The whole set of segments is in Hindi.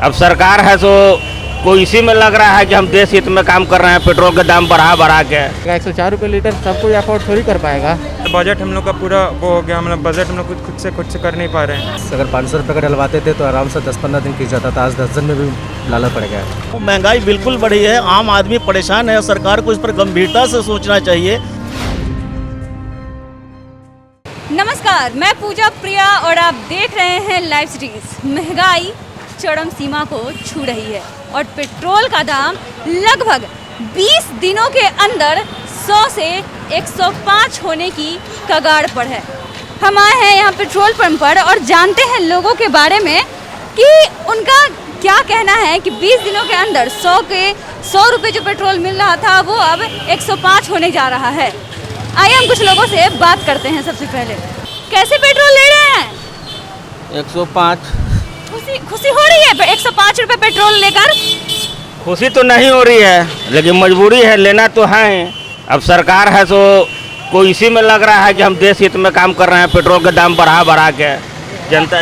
अब सरकार है तो कोई इसी में लग रहा है कि हम देश हित में काम कर रहे हैं, पेट्रोल के दाम बढ़ा के 104 रुपये लीटर सब कोई अफोर्ड थोड़ी कर पाएगा। बजट हम लोग का पूरा वो हो गया, मतलब बजट हम लोग खुद से कर नहीं पा रहे हैं। अगर 500 रुपये का डलवाते थे तो आराम से 10-15 दिन खींच जाता था, आज 10 दिन में भी लाला पड़ गया है। महंगाई बिल्कुल बढ़ी है, आम आदमी परेशान है। सरकार को इस पर गंभीरता से सोचना चाहिए। नमस्कार, मैं पूजा प्रिया और आप देख रहे हैं लाइव सिटीज। महंगाई चरम सीमा को छू रही है और पेट्रोल का दाम लगभग 20 दिनों के अंदर 100 से 105 होने की कगार पर है। हम आए हैं यहाँ पेट्रोल पंप पर और जानते हैं लोगों के बारे में कि उनका क्या कहना है कि 20 दिनों के अंदर 100 रुपये जो पेट्रोल मिल रहा था वो अब 105 होने जा रहा है। आइए हम कुछ लोगों से बात करते हैं। सबसे पहले कैसे पेट्रोल ले रहे हैं? 105। खुशी हो रही है 105 रुपये पेट्रोल लेकर? खुशी तो नहीं हो रही है, लेकिन मजबूरी है, लेना तो है। अब सरकार है तो कोई इसी में लग रहा है कि हम देश हित में काम कर रहे हैं, पेट्रोल के दाम बढ़ा के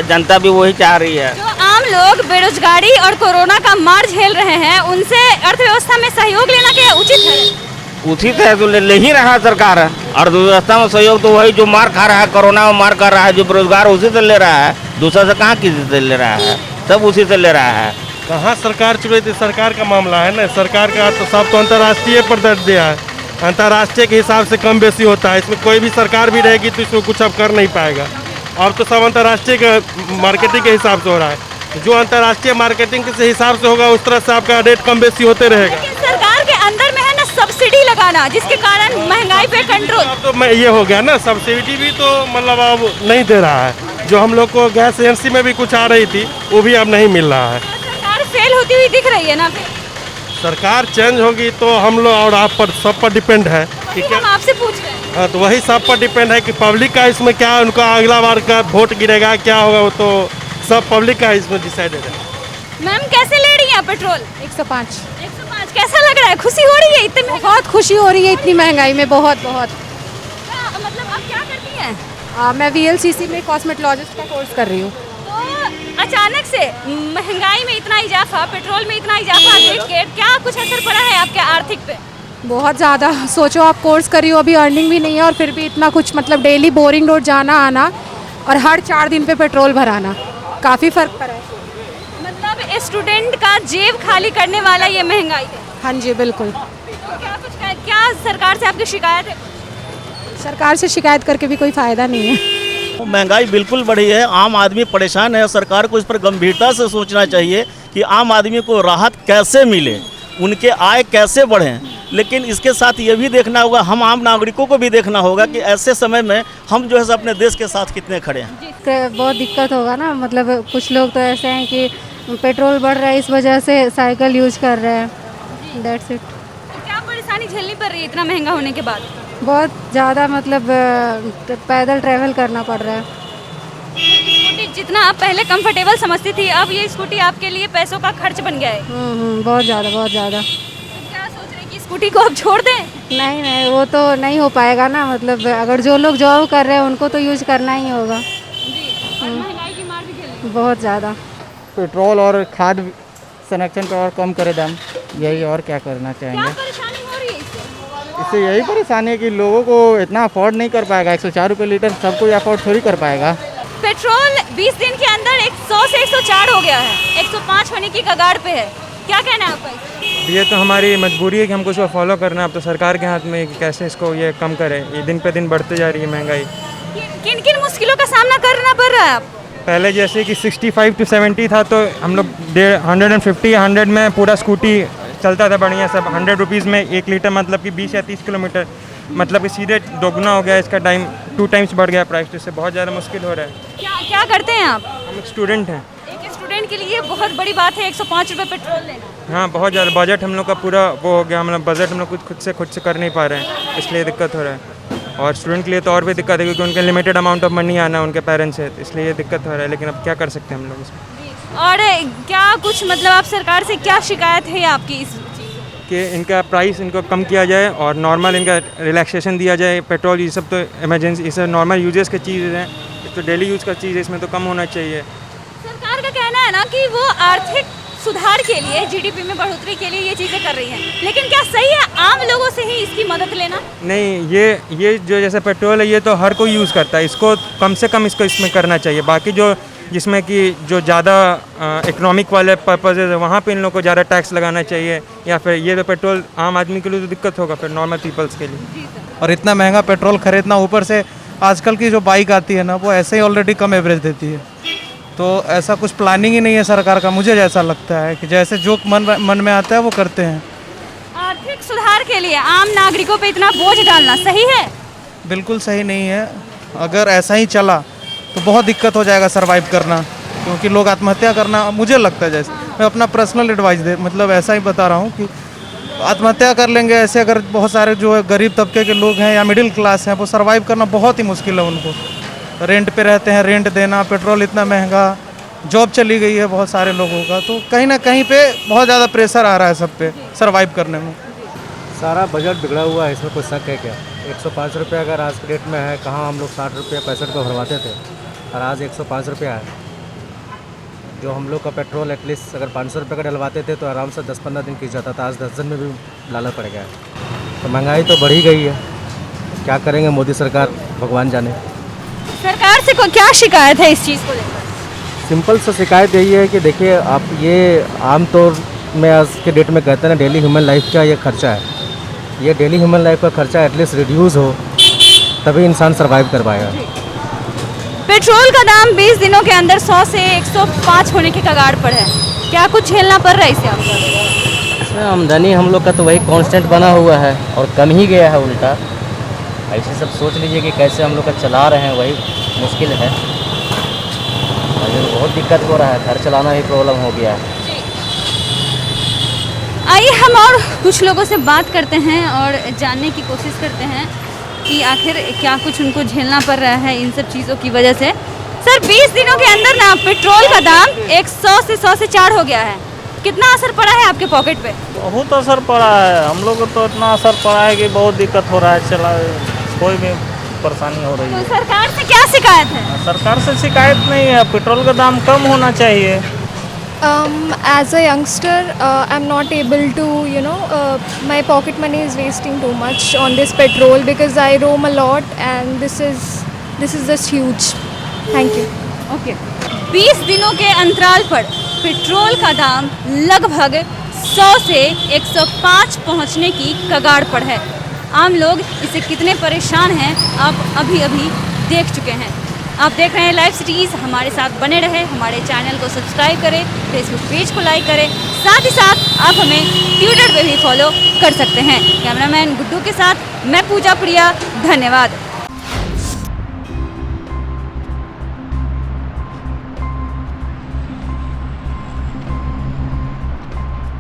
जनता भी वही चाह रही है। जो आम लोग बेरोजगारी और कोरोना का मार झेल रहे हैं उनसे अर्थव्यवस्था में सहयोग लेना क्या उचित है? उचित है तो ले ही रहा सरकार। अर्थव्यवस्था में सहयोग तो वही जो मार खा रहा है, कोरोना में मार कर रहा है, जो बेरोजगार उसी से ले रहा है, दूसरा से कहाँ किसी से ले रहा है, सब उसी से ले रहा है। कहाँ सरकार चुने थी, सरकार का मामला है ना। सरकार का तो सब तो अंतर्राष्ट्रीय पर दर्ज दिया है, अंतर्राष्ट्रीय के हिसाब से कम बेसी होता है। इसमें कोई भी सरकार भी रहेगी तो इसमें कुछ अब कर नहीं पाएगा। और तो सब अंतर्राष्ट्रीय के मार्केटिंग के हिसाब से हो रहा है, जो अंतर्राष्ट्रीय मार्केटिंग के हिसाब से होगा उस तरह से आपका रेट कम बेसी होते रहेगा। सरकार के अंदर में है ना सब्सिडी लगाना, जिसके कारण महंगाई पे कंट्रोल। अब तो ये हो गया ना, सब्सिडी भी तो मतलब अब नहीं दे रहा है। जो हम लोग को गैस एजेंसी में भी कुछ आ रही थी वो भी अब नहीं मिल रहा है। सरकार फेल होती हुई दिख रही है ना। फिर सरकार चेंज होगी तो हम लोग और आप पर सब पर डिपेंड है। ठीक है, हम आपसे पूछ रहे हैं। हाँ, तो वही सब पर डिपेंड है कि पब्लिक का इसमें क्या, उनका अगला बार का वोट गिरेगा क्या होगा, वो तो सब पब्लिक का इसमें डिसाइडेड है। मैम कैसे ले रही हैं पेट्रोल? 105। कैसा लग रहा है? खुशी हो रही है? इतनी बहुत खुशी हो रही है इतनी महंगाई में, बहुत। मतलब आप क्या करती हैं? मैं VLCC में कॉस्मेटोलॉजिस्ट का कोर्स कर रही हूँ। तो अचानक से महंगाई में इतना इजाफा, पेट्रोल में इतना इजाफा देख के क्या कुछ असर पड़ा है आपके आर्थिक पे? बहुत ज़्यादा। सोचो आप कोर्स कर रही हो, अभी अर्निंग भी नहीं है और फिर भी इतना कुछ, मतलब डेली बोरिंग रोड जाना आना और हर 4 दिन पे पेट्रोल भराना, काफ़ी फ़र्क पड़ा है। मतलब स्टूडेंट का जेब खाली करने वाला ये महंगाई है। हाँ जी, बिल्कुल। तो क्या सरकार से आपकी शिकायत है? सरकार से शिकायत करके भी कोई फ़ायदा नहीं है। महंगाई बिल्कुल बढ़ी है, आम आदमी परेशान है। सरकार को इस पर गंभीरता से सोचना चाहिए कि आम आदमी को राहत कैसे मिले, उनके आय कैसे बढ़ें। लेकिन इसके साथ ये भी देखना होगा, हम आम नागरिकों को भी देखना होगा कि ऐसे समय में हम जो है अपने देश के साथ कितने खड़े हैं। बहुत दिक्कत होगा ना, मतलब कुछ लोग तो ऐसे हैं कि पेट्रोल बढ़ रहा है इस वजह से साइकिल यूज कर रहे हैं। That's it. क्या परेशानी झेलनी पड़ रही है इतना महंगा होने के बाद? बहुत ज़्यादा, मतलब पैदल ट्रैवल करना पड़ रहा है। स्कूटी जितना आप पहले कंफर्टेबल समझती थी, अब ये स्कूटी आपके लिए पैसों का खर्च बन गया है। बहुत ज़्यादा, बहुत ज़्यादा। क्या सोच रहे हैं कि स्कूटी को अब छोड़ दें? नहीं, वो तो नहीं हो पाएगा ना। मतलब अगर जो लोग जॉब कर रहे हैं उनको तो यूज करना ही होगा। महंगाई की मार भी झेलनी। बहुत ज़्यादा। पेट्रोल और खाद संरक्षण पर और कम करे दाम, यही और क्या करना क्या चाहेंगे। परेशानी हो रही है इससे? इससे यही परेशानी है कि लोगों को इतना अफोर्ड नहीं कर पाएगा। 104 रुपये लीटर सब कोई अफोर्ड थोड़ी कर पाएगा। पेट्रोल 20 दिन के अंदर 100 से 104 हो गया है, 105 होने की कगार पे है। क्या कहना है आपका? ये तो हमारी मजबूरी है कि हमको इसको फॉलो करना है। अब तो सरकार के हाथ में है कि कैसे इसको ये कम करे। ये दिन पे दिन बढ़ते जा रही है महंगाई। किन किन मुश्किलों का सामना करना पड़ रहा है आप? पहले जैसे कि 65 to 70 था तो हम लोग 150-100 में पूरा स्कूटी चलता था बढ़िया सब। 100 रुपीज़ में 1 लीटर, मतलब कि 20 या 30 किलोमीटर, मतलब कि सीधे दोगुना हो गया इसका टाइम, 2 टाइम्स बढ़ गया प्राइस। तो इससे बहुत ज़्यादा मुश्किल हो रहा है। क्या करते हैं आप? हम एक स्टूडेंट हैं। एक स्टूडेंट के लिए बहुत बड़ी बात है 105 रुपये पेट्रोल लेना। हाँ, बहुत ज़्यादा। बजट हम लोग का पूरा वो हो गया, मतलब बजट हम लोग खुद से कर नहीं पा रहे हैं, इसलिए दिक्कत हो रहा है। और स्टूडेंट के लिए तो और भी दिक्कत है क्योंकि उनके लिमिटेड अमाउंट ऑफ मनी आना उनके पेरेंट्स से, इसलिए ये दिक्कत हो रहा है। लेकिन अब क्या कर सकते हैं हम लोग इसमें। और क्या कुछ, मतलब आप सरकार से क्या शिकायत है आपकी इस कि इनका प्राइस इनको कम किया जाए और नॉर्मल इनका रिलैक्सेशन दिया जाए। पेट्रोल ये सब तो इमरजेंसी, ये सब नॉर्मल यूजेस की चीज़ें हैं, तो डेली यूज़ का चीज़ है, इसमें तो कम होना चाहिए। सरकार का कहना है ना कि वो आर्थिक सुधार के लिए, जीडीपी में बढ़ोतरी के लिए ये चीज़ें कर रही हैं, लेकिन क्या सही है आम लोगों से ही इसकी मदद लेना? नहीं, ये जो जैसे पेट्रोल है ये तो हर कोई यूज़ करता है, इसको कम से कम इसको इसमें करना चाहिए। बाकी जो जिसमें कि जो ज़्यादा इकोनॉमिक वाले पर्पजेज़ है वहाँ पे इन लोगों को ज़्यादा टैक्स लगाना चाहिए, या फिर ये तो पेट्रोल आम आदमी के लिए तो दिक्कत होगा फिर नॉर्मल पीपल्स के लिए। और इतना महंगा पेट्रोल खरीदना, ऊपर से आजकल की जो बाइक आती है ना वो ऐसे ही ऑलरेडी कम एवरेज देती है, तो ऐसा कुछ प्लानिंग ही नहीं है सरकार का। मुझे जैसा लगता है कि जैसे जो मन में आता है वो करते हैं। आर्थिक सुधार के लिए आम नागरिकों पे इतना बोझ डालना सही है? बिल्कुल सही नहीं है। अगर ऐसा ही चला तो बहुत दिक्कत हो जाएगा सरवाइव करना, क्योंकि लोग आत्महत्या करना, मुझे लगता है जैसे मैं अपना पर्सनल एडवाइस मतलब ऐसा ही बता रहा हूँ कि आत्महत्या कर लेंगे ऐसे। अगर बहुत सारे जो है गरीब तबके के लोग हैं या मिडिल क्लास हैं वो सरवाइव करना बहुत ही मुश्किल है उनको। रेंट पे रहते हैं, रेंट देना, पेट्रोल इतना महंगा, जॉब चली गई है बहुत सारे लोगों का, तो कहीं ना कहीं पे बहुत ज़्यादा प्रेशर आ रहा है सब पे सरवाइव करने में। सारा बजट बिगड़ा हुआ है, इसमें कोई शक है क्या? 105 रुपये अगर आज के डेट में है, कहाँ हम लोग 60 रुपये 65 रुपये भरवाते थे और आज 105 रुपया है। जो हम लोग का पेट्रोल एटलीस्ट अगर 500 रुपये का डलवाते थे तो आराम से 10-15 दिन खींच जाता था, आज 10 दिन में भी लाला पड़ गया है। तो महंगाई तो बढ़ ही गई है, क्या करेंगे मोदी सरकार, भगवान जाने। सरकार से क्या शिकायत है इस चीज़ को लेकर? सिंपल सा शिकायत यही है कि देखिए आप, ये आम तौर में आज के डेट में कहते हैं ना डेली ह्यूमन लाइफ का ये खर्चा है, ये डेली ह्यूमन लाइफ का खर्चा एटलीस्ट रिड्यूस हो तभी इंसान सर्वाइव कर पाएगा। पेट्रोल का दाम 20 दिनों के अंदर 100 से 105 होने के कगार पर है, क्या कुछ झेलना पड़ रहा है इससे आपको? इसमें आमदनी हम लोग का तो वही कांस्टेंट बना हुआ है और कम ही गया है उल्टा। ऐसे सब सोच लीजिए कि कैसे हम लोग का चला रहे हैं, वही मुश्किल है। बहुत दिक्कत हो रहा है, घर चलाना ही प्रॉब्लम हो गया है। आइए हम और कुछ लोगों से बात करते हैं और जानने की कोशिश करते हैं कि आखिर क्या कुछ उनको झेलना पड़ रहा है इन सब चीज़ों की वजह से। सर 20 दिनों के अंदर ना पेट्रोल का दाम 100 से 100 से 4 हो गया है, कितना असर पड़ा है आपके पॉकेट पे? बहुत असर पड़ा है, हम लोग को तो इतना असर पड़ा है कि बहुत दिक्कत हो रहा है, चला कोई भी परेशानी हो रही तो है। सरकार से क्या शिकायत है? सरकार से शिकायत नहीं है, पेट्रोल का दाम कम होना चाहिए। As a youngster, I'm not able to, my pocket money is wasting too much on this petrol because I roam a lot and this is just huge. Thank you. Okay 20 दिनों के अंतराल पर पेट्रोल का दाम लगभग 100 से 105 पहुंचने की कगार पर है। आम लोग इससे कितने परेशान हैं आप अभी देख चुके हैं। आप देख रहे हैं लाइव सिटीज़, हमारे साथ बने रहे, हमारे चैनल को सब्सक्राइब करें, फेसबुक पेज को लाइक करें, साथ ही साथ आप हमें ट्विटर पे भी फॉलो कर सकते हैं। कैमरामैन गुड्डू के साथ मैं पूजा प्रिया, धन्यवाद।